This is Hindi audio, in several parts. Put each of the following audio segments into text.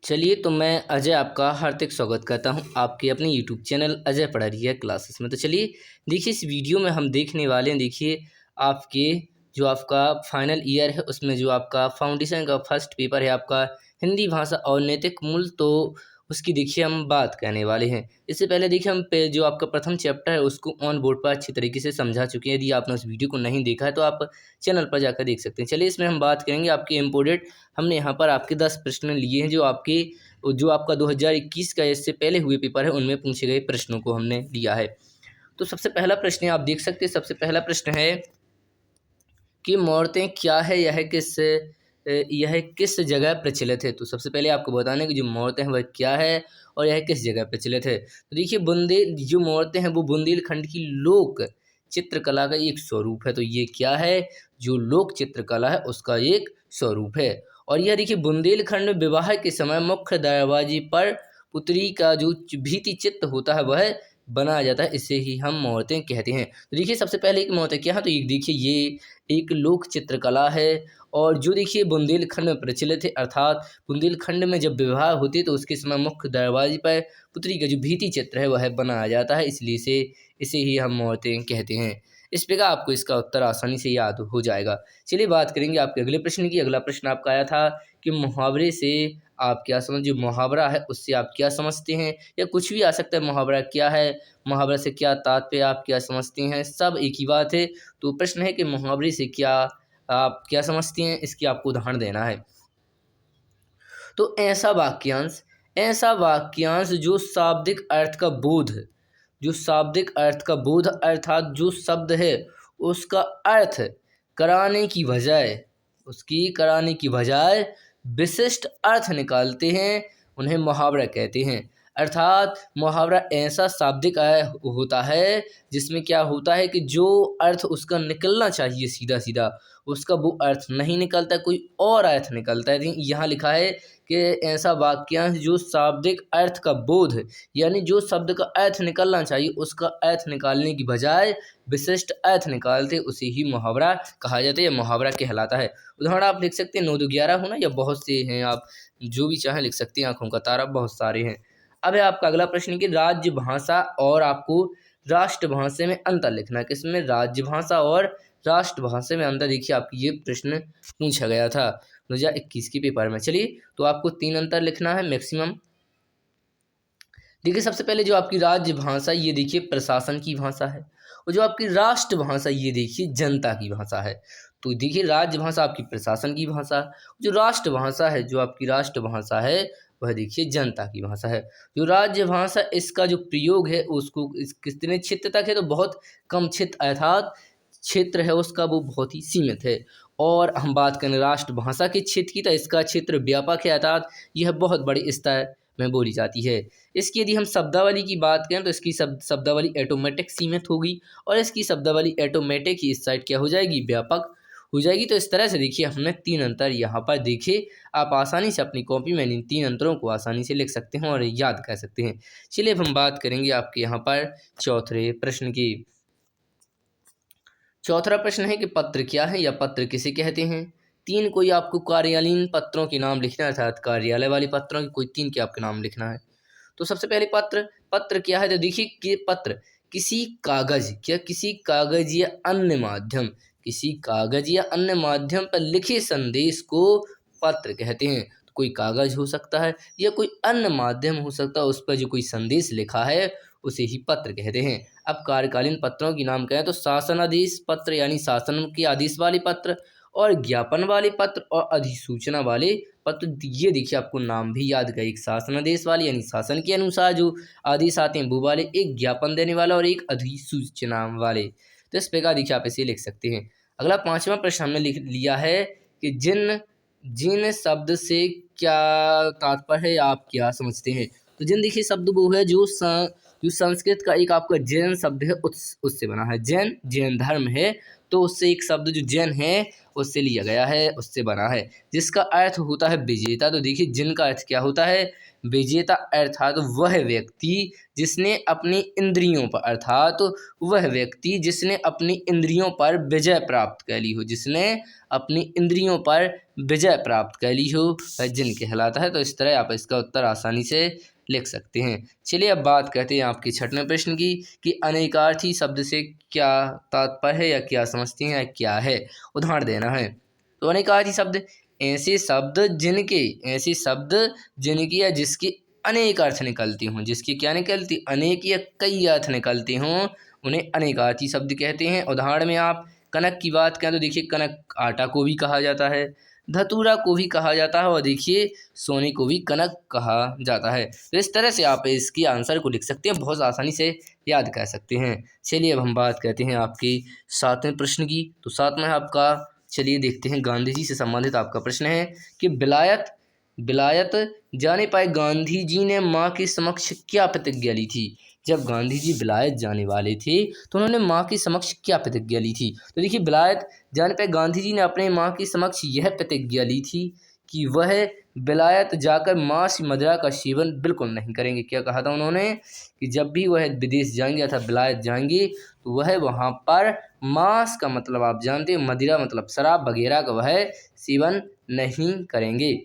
चलिए तो मैं अजय आपका हार्दिक स्वागत करता हूं आपके अपने यूट्यूब चैनल अजय पढ़ा रही है क्लासेस में। तो चलिए देखिए इस वीडियो में हम देखने वाले हैं। देखिए आपके जो आपका फाइनल ईयर है उसमें जो आपका फाउंडेशन का फर्स्ट पेपर है आपका हिंदी भाषा और नैतिक मूल्य, तो उसकी देखिए हम बात करने वाले हैं। इससे पहले देखिए हम जो आपका प्रथम चैप्टर है उसको ऑन बोर्ड पर अच्छी तरीके से समझा चुके हैं। यदि आपने उस वीडियो को नहीं देखा है तो आप चैनल पर जाकर देख सकते हैं। चलिए इसमें हम बात करेंगे आपके इम्पोर्टेंट। हमने यहाँ पर आपके 10 प्रश्न लिए हैं जो आपका 2021 का इससे पहले हुए पेपर है उनमें पूछे गए प्रश्नों को हमने लिया है। तो सबसे पहला प्रश्न है, आप देख सकते हैं। सबसे पहला प्रश्न है कि मूर्तें क्या है, यह किस जगह प्रचलित है। तो सबसे पहले आपको बताना है कि जो मूर्तें हैं वह क्या है और यह किस जगह प्रचलित है। तो देखिए जो मूर्तें हैं वो बुंदेलखंड की लोक चित्रकला का एक स्वरूप है। तो ये क्या है, जो लोक चित्रकला है उसका एक स्वरूप है। और यह देखिए बुंदेलखंड में विवाह के समय मुख्य दरवाजे पर पुतली का जो भित्ति चित्र होता है वह बनाया जाता है, इसे ही हम मूर्तें कहते हैं। तो देखिए सबसे पहले एक मूर्तें क्या है, तो एक देखिए ये एक लोक चित्रकला है और जो देखिए बुंदेलखंड में प्रचलित है, अर्थात बुंदेलखंड में जब विवाह होती है तो उसके समय मुख्य दरवाजे पर पुतली का जो भित्ति चित्र है वह बनाया जाता है, इसलिए इसे ही हम मूर्तें कहते हैं। इस प्रकार आपको इसका उत्तर आसानी से याद हो जाएगा। चलिए बात करेंगे आपके अगले प्रश्न की। अगला प्रश्न आपका आया था कि मुहावरे से आप क्या समझ, जो मुहावरा है उससे आप क्या समझते हैं, या कुछ भी आ सकता है। मुहावरा क्या है, मुहावरा से क्या तात्पर्य, आप क्या समझते हैं, सब एक ही बात है। तो प्रश्न है कि मुहावरे से आप क्या समझते हैं, इसकी आपको उदाहरण देना है। तो ऐसा वाक्यांश जो शाब्दिक अर्थ का बोध अर्थात जो शब्द है उसका अर्थ कराने की बजाय विशिष्ट अर्थ निकालते हैं, उन्हें मुहावरा कहते हैं। अर्थात मुहावरा ऐसा शाब्दिक होता है जिसमें क्या होता है कि जो अर्थ उसका निकलना चाहिए सीधा सीधा, उसका वो अर्थ नहीं निकलता, कोई और अर्थ निकलता है। यहाँ लिखा है कि ऐसा वाक्यांश जो शाब्दिक अर्थ का बोध, यानी जो शब्द का अर्थ निकलना चाहिए उसका अर्थ निकालने की बजाय विशिष्ट अर्थ निकालते, उसे ही मुहावरा कहा जाता है या मुहावरा कहलाता है। उदाहरण आप लिख सकते हैं 9 2 11 होना, या बहुत से हैं, आप जो भी चाहें लिख सकते हैं। आंखों का तारा, बहुत सारे हैं। अब है आपका अगला प्रश्न कि राज्य भाषा और आपको राष्ट्रभाषा में अंतर लिखना है। किसमें, राजभाषा और राष्ट्रभाषा में अंतर। देखिए आपको ये प्रश्न पूछा गया था 2021 के पेपर में। चलिए तो आपको 3 अंतर लिखना है मैक्सिमम। देखिए सबसे पहले जो आपकी राजभाषा ये देखिए प्रशासन की भाषा है, और जो आपकी राष्ट्रभाषा ये देखिए जनता की भाषा है। तो देखिए राजभाषा आपकी प्रशासन की भाषा, जो राष्ट्रभाषा है, जो आपकी राष्ट्रभाषा है वह देखिए जनता की भाषा है। जो राजभाषा इसका जो प्रयोग है उसको कितने क्षेत्र तक है, तो बहुत कम क्षेत्र, अर्थात क्षेत्र है उसका वो बहुत ही सीमित है। और हम बात करें राष्ट्रभाषा के क्षेत्र की, तो इसका क्षेत्र व्यापक है, अर्थात यह बहुत बड़े स्तर में बोली जाती है। इसकी यदि हम शब्दावली की बात करें तो इसकी शब्दावली ऑटोमेटिक सीमित होगी, और इसकी शब्दावली ऑटोमेटिक ही इस साइड क्या हो जाएगी, व्यापक हो जाएगी। तो इस तरह से देखिए हमने 3 अंतर यहाँ पर देखे। आप आसानी से अपनी कॉपी में इन 3 अंतरों को आसानी से लिख सकते हैं और याद कर सकते हैं। चलिए अब हम बात करेंगे आपके यहाँ पर चौथे प्रश्न की। चौथा प्रश्न है कि पत्र क्या है या पत्र किसे कहते हैं। 3 कोई आपको कार्यालयीन पत्रों के नाम लिखना है, अर्थात कार्यालय वाले पत्रों के कोई 3 के आपके नाम लिखना है। तो सबसे पहले पत्र क्या है, तो देखिए कि पत्र किसी कागज या अन्य माध्यम पर लिखे संदेश को पत्र कहते हैं। तो कोई कागज हो सकता है या कोई अन्य माध्यम हो सकता है, उस पर जो कोई संदेश लिखा है उसे ही पत्र कहते हैं। अब कार्यकालीन पत्रों के नाम कहें तो शासनादेश पत्र यानी शासन के आदेश वाले पत्र, और ज्ञापन वाले पत्र, और अधिसूचना वाले पत्र। ये देखिए आपको नाम भी याद करें, एक शासनादेश वाले यानी शासन के अनुसार जो आदेश आते हैं वो वाले, एक ज्ञापन देने वाला और एक अधिसूचना वाले। तो इस प्रकार देखिए आप इसे लिख सकते हैं। अगला 5वां प्रश्न हमने लिख लिया है कि जिन शब्द से क्या तात्पर्य है, आप क्या समझते हैं। तो जिन देखिए शब्द वो है जो संस्कृत का एक आपका जैन शब्द है उससे बना है। जैन धर्म है तो उससे एक शब्द जो जैन है उससे लिया गया है, उससे बना है, जिसका अर्थ होता है विजेता। तो देखिए जिन का अर्थ क्या होता है, विजेता, अर्थात वह व्यक्ति जिसने अपनी इंद्रियों पर विजय प्राप्त कर ली हो, जिसने अपनी इंद्रियों पर विजय प्राप्त कर ली हो वह जिन कहलाता है। तो इस तरह आप इसका उत्तर आसानी से लिख सकते हैं। चलिए अब बात करते हैं आपके छठवें प्रश्न की कि अनेकार्थी शब्द से क्या तात्पर्य है या क्या समझते हैं या क्या है, उदाहरण देना है। तो अनेकार्थी शब्द ऐसे शब्द जिनके या जिसके अनेक अर्थ निकलते हों, जिसके क्या निकलती अनेक या कई अर्थ निकलते हों, उन्हें अनेकार्थी शब्द कहते हैं। उदाहरण में आप कनक की बात करें तो देखिए कनक आटा को भी कहा जाता है, धतूरा को भी कहा जाता है और देखिए सोने को भी कनक कहा जाता है। तो इस तरह से आप इसके आंसर को लिख सकते हैं, बहुत आसानी से याद कर सकते हैं। चलिए अब हम बात करते हैं आपके सातवें प्रश्न की। तो सातवें आपका चलिए देखते हैं गांधी जी से संबंधित आपका प्रश्न है कि बिलायत जाने पाए गांधी जी ने माँ के समक्ष क्या प्रतिज्ञा ली थी। जब गांधी जी बिलायत जाने वाले थे तो उन्होंने माँ के समक्ष क्या प्रतिज्ञा ली थी। तो देखिए बिलायत जाने पर गांधी जी ने अपने माँ के समक्ष यह प्रतिज्ञा ली थी कि वह बिलायत जाकर मांस मदिरा का सेवन बिल्कुल नहीं करेंगे। क्या कहा था उन्होंने कि जब भी वह विदेश जाएंगे अथवा बिलायत जाएंगे तो वह वहाँ पर मांस का मतलब आप जानते हैं, मदिरा मतलब शराब वगैरह का वह सेवन नहीं करेंगे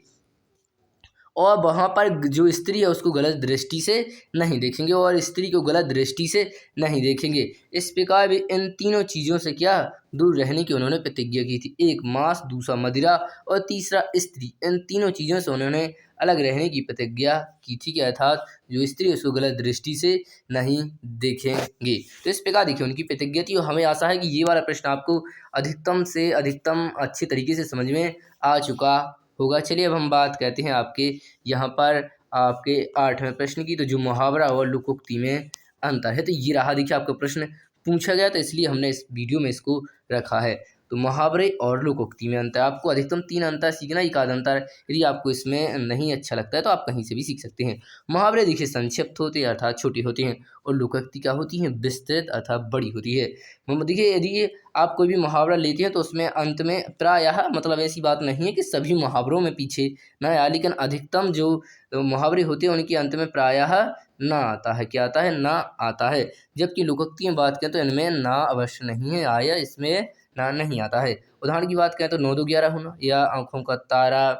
और वहाँ पर जो स्त्री है उसको गलत दृष्टि से नहीं देखेंगे और स्त्री को गलत दृष्टि से नहीं देखेंगे। इस प्रकार भी इन तीनों चीज़ों से क्या दूर रहने की उन्होंने प्रतिज्ञा की थी। एक मांस, दूसरा मदिरा और तीसरा स्त्री, इन तीनों चीज़ों से उन्होंने अलग रहने की प्रतिज्ञा की थी कि अर्थात जो स्त्री उसको गलत दृष्टि से नहीं देखेंगे। तो इस प्रकार देखिए उनकी प्रतिज्ञा थी और हमें आशा है कि ये वाला प्रश्न आपको अधिकतम से अधिकतम अच्छे तरीके से समझ में आ चुका होगा। चलिए अब हम बात करते हैं आपके यहाँ पर आपके आठवें प्रश्न की। तो जो मुहावरा और लोकोक्ति में अंतर है, तो ये रहा देखिए आपका प्रश्न पूछा गया तो इसलिए हमने इस वीडियो में इसको रखा है। तो मुहावरे और लोकोक्ति में अंतर, आपको अधिकतम 3 अंतर सीखना, एक आध अंतर यदि आपको इसमें नहीं अच्छा लगता है तो आप कहीं से भी सीख सकते हैं। मुहावरे देखिए संक्षिप्त होते हैं अर्थात छोटे होते हैं और लोकोक्ति क्या होती हैं विस्तृत अर्थात बड़ी होती है। देखिए यदि आप कोई भी मुहावरा लेते हैं तो उसमें अंत में प्रायः मतलब ऐसी बात नहीं है कि सभी मुहावरों में पीछे न आया, लेकिन अधिकतम जो मुहावरे होते हैं उनके अंत में प्रायः ना आता है। क्या आता है? ना आता है। जबकि लोकोक्ति में बात करें तो इनमें ना अवश्य नहीं है, आया इसमें ना नहीं आता है। उदाहरण की बात करें तो 9 2 11 होना या आँखों का तारा,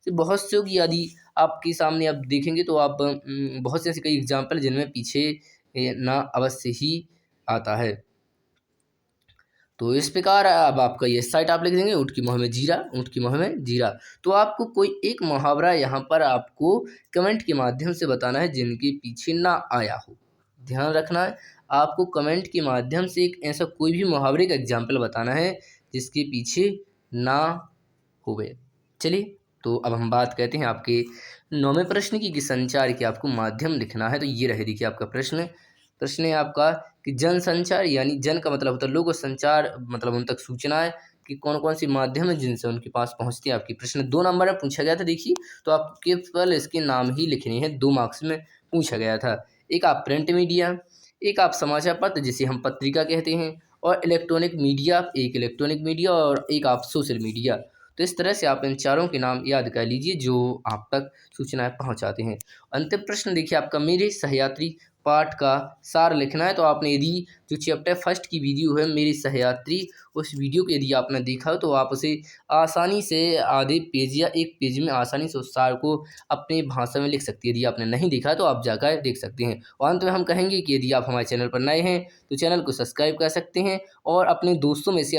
तो बहुत से की यदि आपके सामने आप देखेंगे तो आप बहुत से ऐसे कई एग्जाम्पल जिनमें पीछे ना अवश्य ही आता है। तो इस प्रकार अब आपका ये साइट आप लिख देंगे ऊँट की मोह में जीरा, ऊँट की मोह में जीरा। तो आपको कोई एक मुहावरा यहाँ पर आपको कमेंट के माध्यम से बताना है जिनके पीछे ना आया हो। ध्यान रखना है आपको कमेंट के माध्यम से एक ऐसा कोई भी मुहावरे का एग्जाम्पल बताना है जिसके पीछे ना होवे। चलिए तो अब हम बात करते हैं आपके 9वें प्रश्न की कि संचार के आपको माध्यम लिखना है। तो ये रहे देखिए आपका प्रश्न है आपका कि जन संचार यानी जन का मतलब होता है लोग, और संचार मतलब उन तक सूचनाएं कि कौन कौन सी माध्यम है जिनसे उनके पास पहुंचती है। आपकी प्रश्न 2 नंबर में पूछा गया था देखिए, तो आप केवल इसके नाम ही लिखने हैं, 2 मार्क्स में पूछा गया था। एक आप प्रिंट मीडिया, एक आप समाचार पत्र जिसे हम पत्रिका कहते हैं, और इलेक्ट्रॉनिक मीडिया, एक इलेक्ट्रॉनिक मीडिया और एक आप सोशल मीडिया। तो इस तरह से आप इन चारों के नाम याद कर लीजिए जो आप तक सूचनाएं पहुंचाते हैं। अंतिम प्रश्न देखिए आपका मेरे सहयात्री पाठ का सार लिखना है। तो आपने यदि जो चैप्टर फर्स्ट की वीडियो है मेरे सहयात्री, उस वीडियो को यदि आपने देखा हो तो आप उसे आसानी से आधे पेज या एक पेज में आसानी से उस सार को अपनी भाषा में लिख सकती है। यदि आपने नहीं देखा तो आप जाकर देख सकते हैं। और अंत में हम कहेंगे कि यदि आप हमारे चैनल पर नए हैं तो चैनल को सब्सक्राइब कर सकते हैं और अपने दोस्तों में से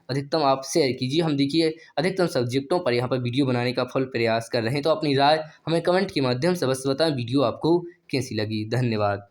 अधिकतम आप शेयर कीजिए। हम देखिए अधिकतम सब्जेक्टों पर यहाँ पर वीडियो बनाने का फुल प्रयास कर रहे हैं। तो अपनी राय हमें कमेंट के माध्यम से अवश्य बताएं वीडियो आपको कैसी लगी। धन्यवाद।